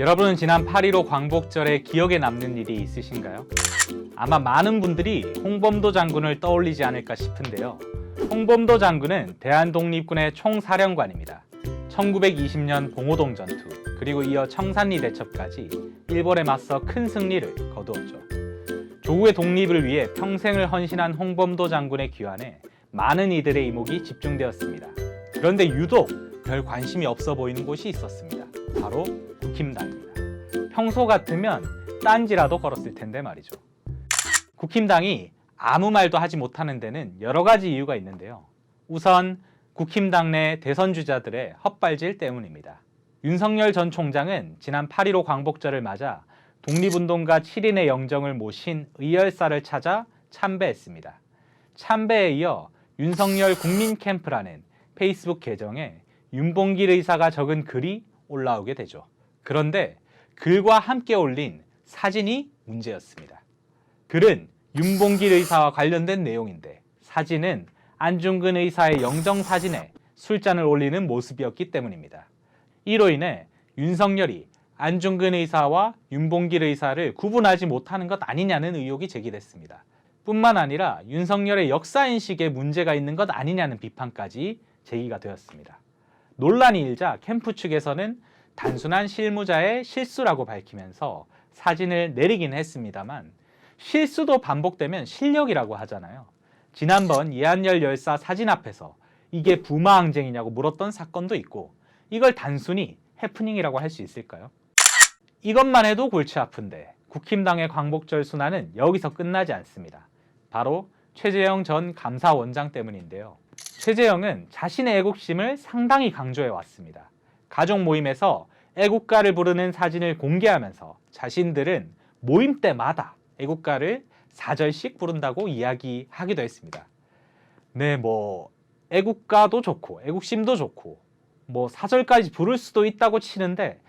여러분은 지난 8.15 광복절에 기억에 남는 일이 있으신가요? 아마 많은 분들이 홍범도 장군을 떠올리지 않을까 싶은데요. 홍범도 장군은 대한독립군의 총사령관입니다. 1920년 봉오동 전투, 그리고 이어 청산리 대첩까지 일본에 맞서 큰 승리를 거두었죠. 조국의 독립을 위해 평생을 헌신한 홍범도 장군의 귀환에 많은 이들의 이목이 집중되었습니다. 그런데 유독 별 관심이 없어 보이는 곳이 있었습니다. 바로 국힘당입니다. 평소 같으면 딴지라도 걸었을 텐데 말이죠. 국힘당이 아무 말도 하지 못하는 데는 여러 가지 이유가 있는데요. 우선 국힘당 내 대선 주자들의 헛발질 때문입니다. 윤석열 전 총장은 지난 8.15 광복절을 맞아 독립운동가 7인의 영정을 모신 의열사를 찾아 참배했습니다. 참배에 이어 윤석열 국민캠프라는 페이스북 계정에 윤봉길 의사가 적은 글이 올라오게 되죠. 그런데 글과 함께 올린 사진이 문제였습니다. 글은 윤봉길 의사와 관련된 내용인데 사진은 안중근 의사의 영정 사진에 술잔을 올리는 모습이었기 때문입니다. 이로 인해 윤석열이 안중근 의사와 윤봉길 의사를 구분하지 못하는 것 아니냐는 의혹이 제기됐습니다. 뿐만 아니라 윤석열의 역사인식에 문제가 있는 것 아니냐는 비판까지 제기가 되었습니다. 논란이 일자 캠프 측에서는 단순한 실무자의 실수라고 밝히면서 사진을 내리긴 했습니다만 실수도 반복되면 실력이라고 하잖아요. 지난번 이한열 열사 사진 앞에서 이게 부마항쟁이냐고 물었던 사건도 있고 이걸 단순히 해프닝이라고 할 수 있을까요? 이것만 해도 골치 아픈데 국힘당의 광복절 순환은 여기서 끝나지 않습니다. 바로 최재형 전 감사원장 때문인데요. 최재형은 자신의 애국심을 상당히 강조해 왔습니다. 가족 모임에서 애국가를 부르는 사진을 공개하면서 자신들은 모임 때마다 애국가를 4절씩 부른다고 이야기하기도 했습니다. 네, 애국가도 좋고 애국심도 좋고 4절까지 부를 수도 있다고 치는데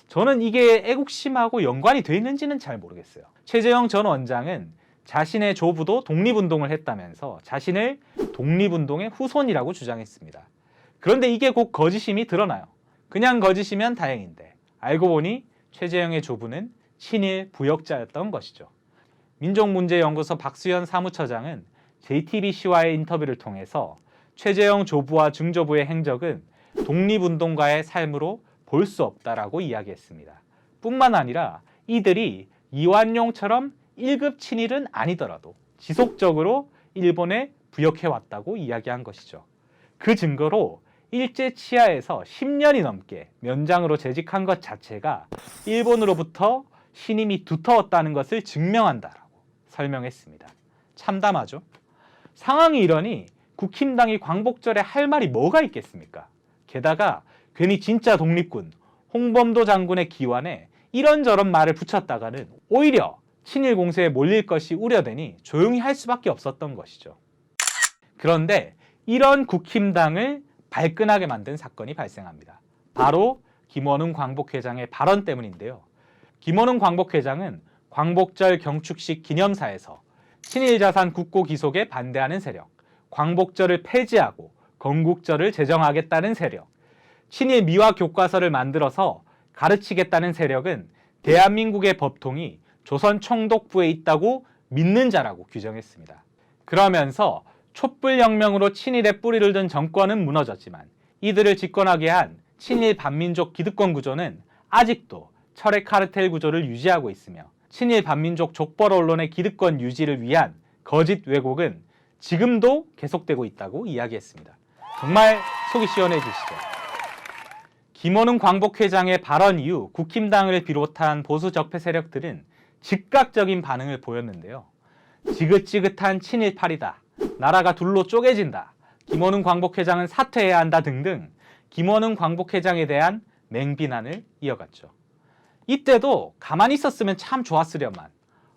저는 이게 애국심하고 연관이 돼 있는지는 잘 모르겠어요. 최재형 전 원장은 자신의 조부도 독립운동을 했다면서 자신을 독립운동의 후손이라고 주장했습니다. 그런데 이게 곧 거짓임이 드러나요. 그냥 거짓이면 다행인데 알고 보니 최재형의 조부는 친일 부역자였던 것이죠. 민족문제연구소 박수현 사무처장은 JTBC와의 인터뷰를 통해서 최재형 조부와 중조부의 행적은 독립운동가의 삶으로 볼 수 없다라고 이야기했습니다. 뿐만 아니라 이들이 이완용처럼 1급 친일은 아니더라도 지속적으로 일본에 부역해왔다고 이야기한 것이죠. 그 증거로 일제 치하에서 10년이 넘게 면장으로 재직한 것 자체가 일본으로부터 신임이 두터웠다는 것을 증명한다라고 설명했습니다. 참담하죠? 상황이 이러니 국힘당이 광복절에 할 말이 뭐가 있겠습니까? 게다가 괜히 진짜 독립군 홍범도 장군의 기환에 이런저런 말을 붙였다가는 오히려 친일 공세에 몰릴 것이 우려되니 조용히 할 수밖에 없었던 것이죠. 그런데 이런 국힘당을 발끈하게 만든 사건이 발생합니다. 바로 김원웅 광복회장의 발언 때문인데요. 김원웅 광복회장은 광복절 경축식 기념사에서 친일자산 국고 기속에 반대하는 세력, 광복절을 폐지하고 건국절을 제정하겠다는 세력, 친일 미화 교과서를 만들어서 가르치겠다는 세력은 대한민국의 법통이 조선 총독부에 있다고 믿는 자라고 규정했습니다. 그러면서 촛불혁명으로 친일의 뿌리를 든 정권은 무너졌지만 이들을 집권하게 한 친일 반민족 기득권 구조는 아직도 철의 카르텔 구조를 유지하고 있으며 친일 반민족 족벌 언론의 기득권 유지를 위한 거짓 왜곡은 지금도 계속되고 있다고 이야기했습니다. 정말 속이 시원해지시죠? 김원웅 광복회장의 발언 이후 국힘당을 비롯한 보수 적폐 세력들은 즉각적인 반응을 보였는데요. 지긋지긋한 친일파리다, 나라가 둘로 쪼개진다, 김원웅 광복회장은 사퇴해야 한다 등등 김원웅 광복회장에 대한 맹비난을 이어갔죠. 이때도 가만히 있었으면 참 좋았으련만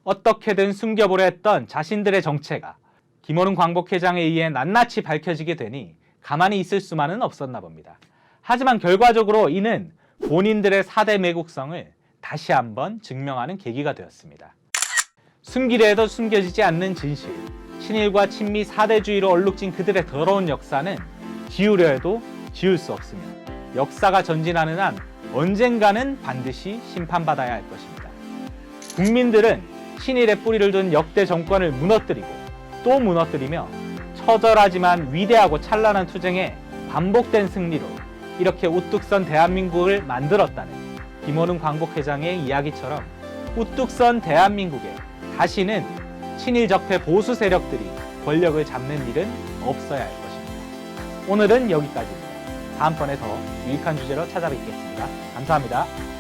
어떻게든 숨겨보려 했던 자신들의 정체가 김원웅 광복회장에 의해 낱낱이 밝혀지게 되니 가만히 있을 수만은 없었나 봅니다. 하지만 결과적으로 이는 본인들의 4대 매국성을 다시 한번 증명하는 계기가 되었습니다. 숨기려 해도 숨겨지지 않는 진실, 친일과 친미 4대주의로 얼룩진 그들의 더러운 역사는 지우려 해도 지울 수 없으며 역사가 전진하는 한 언젠가는 반드시 심판받아야 할 것입니다. 국민들은 친일의 뿌리를 둔 역대 정권을 무너뜨리고 또 무너뜨리며 처절하지만 위대하고 찬란한 투쟁에 반복된 승리로 이렇게 우뚝 선 대한민국을 만들었다는 김원웅 광복회장의 이야기처럼 우뚝 선 대한민국에 다시는 친일 적폐 보수 세력들이 권력을 잡는 일은 없어야 할 것입니다. 오늘은 여기까지입니다. 다음번에 더 유익한 주제로 찾아뵙겠습니다. 감사합니다.